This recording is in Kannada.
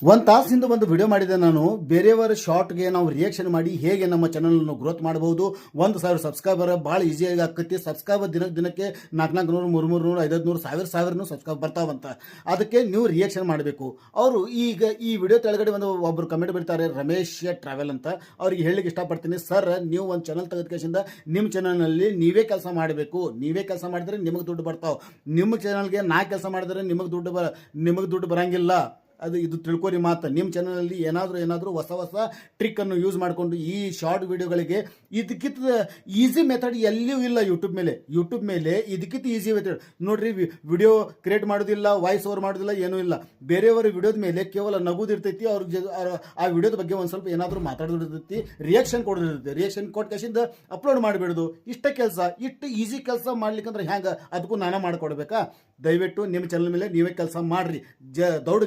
ಒಂದು ತಾಸಿಂದ ಒಂದು ವಿಡಿಯೋ ಮಾಡಿದೆ ನಾನು. ಬೇರೆಯವರ ಶಾರ್ಟ್ಗೆ ನಾವು ರಿಯಾಕ್ಷನ್ ಮಾಡಿ ಹೇಗೆ ನಮ್ಮ ಚಾನಲನ್ನು ಗ್ರೋತ್ ಮಾಡಬಹುದು. 1,000 ಸಬ್ಸ್ಕ್ರೈಬರ್ ಭಾಳ ಈಸಿಯಾಗಿ ಆಕತಿ. ಸಬ್ಸ್ಕ್ರೈಬರ್ ದಿನಕ್ಕೆ 400, 300, 500, 1000 ಸಬ್ಸ್ಕ್ರೈಬ್ ಬರ್ತಾವಂತ. ಅದಕ್ಕೆ ನೀವು ರಿಯಾಕ್ಷನ್ ಮಾಡಬೇಕು. ಅವರು ಈಗ ಈ ವಿಡಿಯೋ ಕೆಳಗಡೆ ಒಬ್ಬರು ಕಮೆಂಟ್ ಬಿಡ್ತಾರೆ, ರಮೇಶ್ ಟ್ರಾವೆಲ್ ಅಂತ. ಅವ್ರಿಗೆ ಹೇಳಲಿಕ್ಕೆ ಇಷ್ಟಪಡ್ತೀನಿ, ಸರ್ ನೀವು ಒಂದು ಚಾನಲ್ ತೆಗೆದಕೇಶಿಂದ ನಿಮ್ಮ ಚಾನಲ್ನಲ್ಲಿ ನೀವೇ ಕೆಲಸ ಮಾಡಬೇಕು. ನೀವೇ ಕೆಲಸ ಮಾಡಿದ್ರೆ ನಿಮಗೆ ದುಡ್ಡು ಬರ್ತಾವೆ. ನಿಮ್ಮ ಚಾನಲ್ಗೆ ನಾ ಕೆಲಸ ಮಾಡಿದ್ರೆ ನಿಮಗೆ ದುಡ್ಡು ಬರಂಗಿಲ್ಲ. ಇದು ತಿಳ್ಕೊರಿ ಮಾತು. ನಿಮ್ಮ ಚಾನಲಲ್ಲಿ ಏನಾದರೂ ಹೊಸ ಟ್ರಿಕ್ಕನ್ನು ಯೂಸ್ ಮಾಡಿಕೊಂಡು ಈ ಶಾರ್ಟ್ ವಿಡಿಯೋಗಳಿಗೆ ಇದಕ್ಕಿಂತ ಈಸಿ ಮೆಥಡ್ ಎಲ್ಲಿಯೂ ಇಲ್ಲ. ಯೂಟ್ಯೂಬ್ ಮೇಲೆ ಇದಕ್ಕಿಂತ ಈಸಿ ಮೆಥಡ್ ನೋಡ್ರಿ. ವಿಡಿಯೋ ಕ್ರಿಯೇಟ್ ಮಾಡೋದಿಲ್ಲ, ವಾಯ್ಸ್ ಓವರ್ ಮಾಡೋದಿಲ್ಲ, ಏನೂ ಇಲ್ಲ. ಬೇರೆಯವರ ವಿಡಿಯೋದ ಮೇಲೆ ಕೇವಲ ನಗುದಿರ್ತೈತಿ. ಆ ವಿಡಿಯೋದ ಬಗ್ಗೆ ಒಂದು ಸ್ವಲ್ಪ ಏನಾದರೂ ಮಾತಾಡೋದಿರ್ತೈತಿ, ರಿಯಾಕ್ಷನ್ ಕೊಡೋದಿರ್ತೈತಿ. ರಿಯಾಕ್ಷನ್ ಕೊಟ್ಟ ಕೇಸಿಂದ ಅಪ್ಲೋಡ್ ಮಾಡಿಬಿಡೋದು. ಇಷ್ಟು ಈಸಿ ಕೆಲಸ ಮಾಡ್ಲಿಕ್ಕಂದ್ರೆ ಹ್ಯಾಂಗೆ? ಅದಕ್ಕೂ ನಾನೇ ಮಾಡಿಕೊಡ್ಬೇಕಾ? ದಯವಿಟ್ಟು ನಿಮ್ಮ ಚಾನಲ್ ಮೇಲೆ ನೀವೇ ಕೆಲಸ ಮಾಡಿರಿ. ದೌಡ್